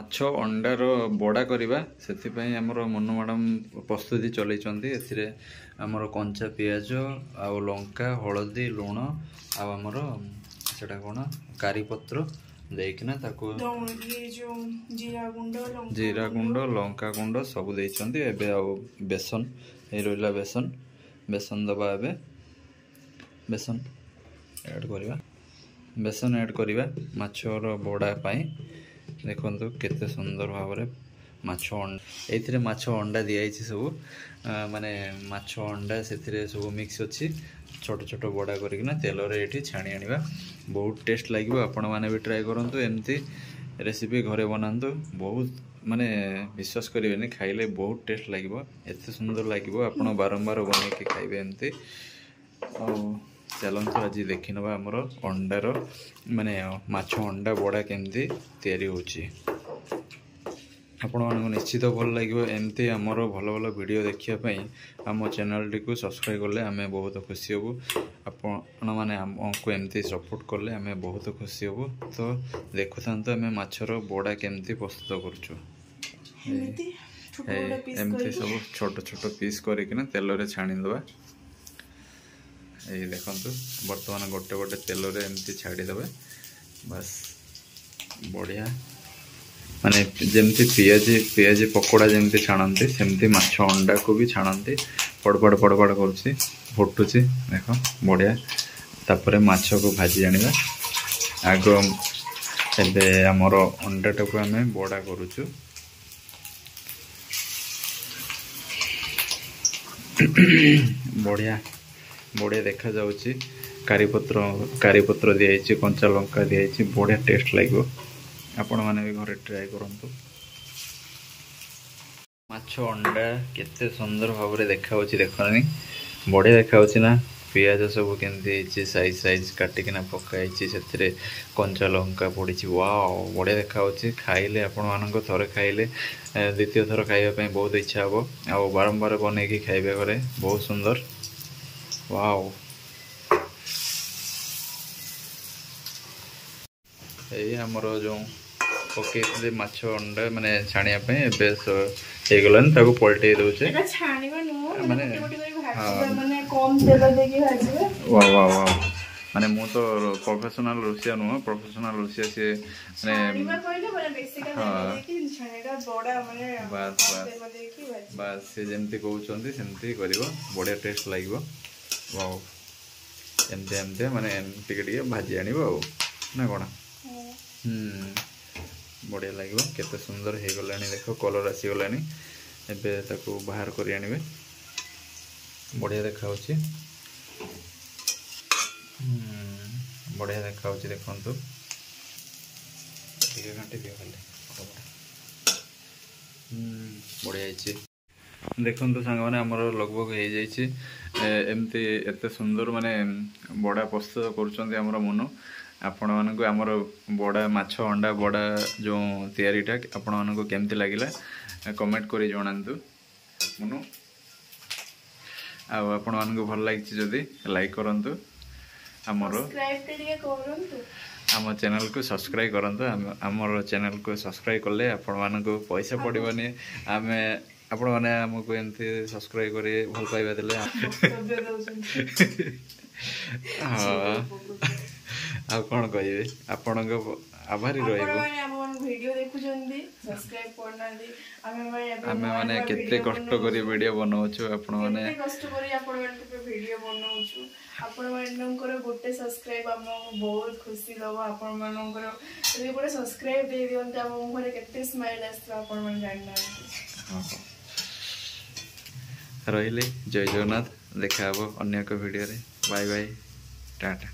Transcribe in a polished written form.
ମାଛ ଅଣ୍ଡାର ବଡ଼ା କରିବା ସେଥିପାଇଁ ଆମର ମନୁ ମ୍ୟାଡ଼ାମ୍ ପ୍ରସ୍ତୁତି ଚଲେଇଛନ୍ତି। ଏଥିରେ ଆମର କଞ୍ଚା ପିଆଜ ଆଉ ଲଙ୍କା ହଳଦୀ ଲୁଣ ଆଉ ଆମର ସେଟା କ'ଣ କାରିପତ୍ର ଦେଇକିନା ତାକୁ ଜିରା ଗୁଣ୍ଡ ଲଙ୍କା ଗୁଣ୍ଡ ସବୁ ଦେଇଛନ୍ତି। ଏବେ ଆଉ ବେସନ ଏଇ ରହିଲା ବେସନ ଦେବା। ଏବେ ବେସନ ଆଡ୍ କରିବା ମାଛର ବଡ଼ା ପାଇଁ। ଦେଖନ୍ତୁ କେତେ ସୁନ୍ଦର ଭାବରେ ମାଛ ଅଣ୍ଡା, ଏଇଥିରେ ମାଛ ଅଣ୍ଡା ଦିଆଯାଇଛି ସବୁ, ମାନେ ମାଛ ଅଣ୍ଡା ସେଥିରେ ସବୁ ମିକ୍ସ ଅଛି। ଛୋଟ ଛୋଟ ବଡ଼ା କରିକିନା ତେଲରେ ଏଠି ଛାଣି ଆଣିବା। ବହୁତ ଟେଷ୍ଟ ଲାଗିବ। ଆପଣମାନେ ବି ଟ୍ରାଏ କରନ୍ତୁ, ଏମିତି ରେସିପି ଘରେ ବନାନ୍ତୁ। ବହୁତ ମାନେ ବିଶ୍ୱାସ କରିବେନି, ଖାଇଲେ ବହୁତ ଟେଷ୍ଟ ଲାଗିବ। ଏତେ ସୁନ୍ଦର ଲାଗିବ, ଆପଣ ବାରମ୍ବାର ବନେଇକି ଖାଇବେ ଏମିତି। ଆଉ ଚାଲନ୍ତୁ ଆଜି ଦେଖିନେବା ଆମର ଅଣ୍ଡାର ମାନେ ମାଛ ଅଣ୍ଡା ବଡ଼ା କେମିତି ତିଆରି ହେଉଛି। ଆପଣମାନଙ୍କୁ ନିଶ୍ଚିତ ଭଲ ଲାଗିବ। ଏମିତି ଆମର ଭଲ ଭଲ ଭିଡ଼ିଓ ଦେଖିବା ପାଇଁ ଆମ ଚ୍ୟାନେଲଟିକୁ ସବସ୍କ୍ରାଇବ୍ କଲେ ଆମେ ବହୁତ ଖୁସି ହେବୁ। ଆପଣମାନେ ଆମକୁ ଏମିତି ସପୋର୍ଟ କଲେ ଆମେ ବହୁତ ଖୁସି ହେବୁ। ତ ଦେଖୁଥାନ୍ତୁ ଆମେ ମାଛର ବଡ଼ା କେମିତି ପ୍ରସ୍ତୁତ କରୁଛୁ। ଏମିତି ସବୁ ଛୋଟ ଛୋଟ ପିସ୍ କରିକିନା ତେଲରେ ଛାଣିଦେବା। ଏଇ ଦେଖନ୍ତୁ ବର୍ତ୍ତମାନ ଗୋଟେ ଗୋଟେ ତେଲରେ ଏମିତି ଛାଡ଼ିଦେବେ। ବାସ୍ ବଢ଼ିଆ, ମାନେ ଯେମିତି ପିଆଜି ପକୋଡ଼ା ଯେମିତି ଛାଣନ୍ତି ସେମିତି ମାଛ ଅଣ୍ଡାକୁ ବି ଛାଣନ୍ତି। ପଡ଼ପଡ଼ କରୁଛି, ଫୁଟୁଛି, ଦେଖ ବଢ଼ିଆ। ତାପରେ ମାଛକୁ ଭାଜି ଆଣିବା। ଆଗ ଏବେ ଆମର ଅଣ୍ଡାଟାକୁ ଆମେ ବଡ଼ା କରୁଛୁ। ବଢ଼ିଆ ଦେଖାଯାଉଛି। କାରିପତ୍ର ଦିଆଯାଇଛି, କଞ୍ଚା ଲଙ୍କା ଦିଆଯାଇଛି, ବଢ଼ିଆ ଟେଷ୍ଟ ଲାଗିବ। ଆପଣମାନେ ବି ଘରେ ଟ୍ରାଏ କରନ୍ତୁ। ମାଛ ଅଣ୍ଡା କେତେ ସୁନ୍ଦର ଭାବରେ ଦେଖାଯାଉଛି, ଦେଖନି ବଢ଼ିଆ ଦେଖାଯାଉଛି ନା। ପିଆଜ ସବୁ କେମିତି ହେଇଛି, ସାଇଜ୍ କାଟିକିନା ପକା ହେଇଛି, ସେଥିରେ କଞ୍ଚା ଲଙ୍କା ପଡ଼ିଛି। ୱାଓ ବଢ଼ିଆ ଦେଖାଯାଉଛି। ଖାଇଲେ ଆପଣମାନଙ୍କ ଥରେ ଖାଇଲେ ଦ୍ୱିତୀୟ ଥର ଖାଇବା ପାଇଁ ବହୁତ ଇଚ୍ଛା ହେବ। ଆଉ ବାରମ୍ବାର ବନେଇକି ଖାଇବେ ଘରେ, ବହୁତ ସୁନ୍ଦର। ୱାଓ, ଏଇ ଆମର ଯେଉଁ ପକେଇଥିଲେ ମାଛ ଅଣ୍ଡା ମାନେ ଛାଣିବା ପାଇଁ ଏବେ ହେଇଗଲାଣି। ତାକୁ ପଲଟେଇ ଦେଉଛେ। ମାନେ ମୁଁ ତ ପ୍ରଫେସନାଲ ରୋଷିଆ ନୁହଁ, ପ୍ରଫେସନାଲ ରୋଷିଆ ସିଏ ବାସ୍ ସେ ଯେମିତି କହୁଛନ୍ତି ସେମିତି କରିବ, ବଢ଼ିଆ ଟେଷ୍ଟ ଲାଗିବ। ଆଉ ଏମିତି ମାନେ ଟିକେ ଭାଜି ଆଣିବ ଆଉ ନା କ'ଣ? ବଢ଼ିଆ ଲାଗିବ। କେତେ ସୁନ୍ଦର ହେଇଗଲାଣି ଦେଖ, କଲର୍ ଆସିଗଲାଣି। ଏବେ ତାକୁ ବାହାର କରି ଆଣିବେ। ବଢ଼ିଆ ଦେଖାଯାଉଛି, ବଢ଼ିଆ ଦେଖାଯାଉଛି। ଦେଖନ୍ତୁ ଟିକେ ଘାଣ୍ଟି ଦିଅ ଖାଲି, ବଢ଼ିଆ ହେଇଛି। ଦେଖନ୍ତୁ ସାଙ୍ଗମାନେ ଆମର ଲଗଭଗ ହେଇଯାଇଛି। ଏମିତି ଏତେ ସୁନ୍ଦର ମାନେ ବଡ଼ା ପ୍ରସ୍ତୁତ କରୁଛନ୍ତି ଆମର ମନୁ। ଆପଣମାନଙ୍କୁ ଆମର ବଡ଼ା ମାଛ ଅଣ୍ଡା ବଡ଼ା ଯେଉଁ ତିଆରିଟା ଆପଣମାନଙ୍କୁ କେମିତି ଲାଗିଲା କମେଣ୍ଟ କରି ଜଣାନ୍ତୁ ମନୁ। ଆଉ ଆପଣମାନଙ୍କୁ ଭଲ ଲାଗିଛି ଯଦି ଲାଇକ୍ କରନ୍ତୁ, ଆମ ଚ୍ୟାନେଲକୁ ସବସ୍କ୍ରାଇବ୍ କରନ୍ତୁ। ଆମର ଚ୍ୟାନେଲକୁ ସବସ୍କ୍ରାଇବ୍ କଲେ ଆପଣମାନଙ୍କୁ ପଇସା ପଡ଼ିବନି। ଆପଣମାନେ ଆମକୁ ଏମିତି ସବସ୍କ୍ରାଇବ୍ କରି ଭଲ ପାଇବା ଦେଲେ ଆଉ କ'ଣ କହିବି, ଆପଣଙ୍କ ଆଭାରୀ ରହିବୁ। ଆମେ ମାନେ କେତେ କଷ୍ଟ କରି ଭିଡ଼ିଓ ବନାଉଛୁ, ଆପଣମାନେ ଆପଣମାନଙ୍କର ଗୋଟେ ସବସ୍କ୍ରାଇବ୍ ଆମକୁ ବହୁତ ଖୁସି ଦେବ। ଆପଣମାନଙ୍କର ଯଦି ଗୋଟେ ସବସ୍କ୍ରାଇବ୍ ଦେଇ ଦିଅନ୍ତି, ଆମ ମୁହଁରେ କେତେ ସ୍ମାଇଲ୍ ଆସିବ ଆପଣମାନେ ଜାଣିନାହାନ୍ତି। ରହିଲି, ଜୟ ଜଗନ୍ନାଥ। ଦେଖା ହେବ ଅନ୍ୟ ଏକ ଭିଡ଼ିଓରେ। Bye bye, Tata.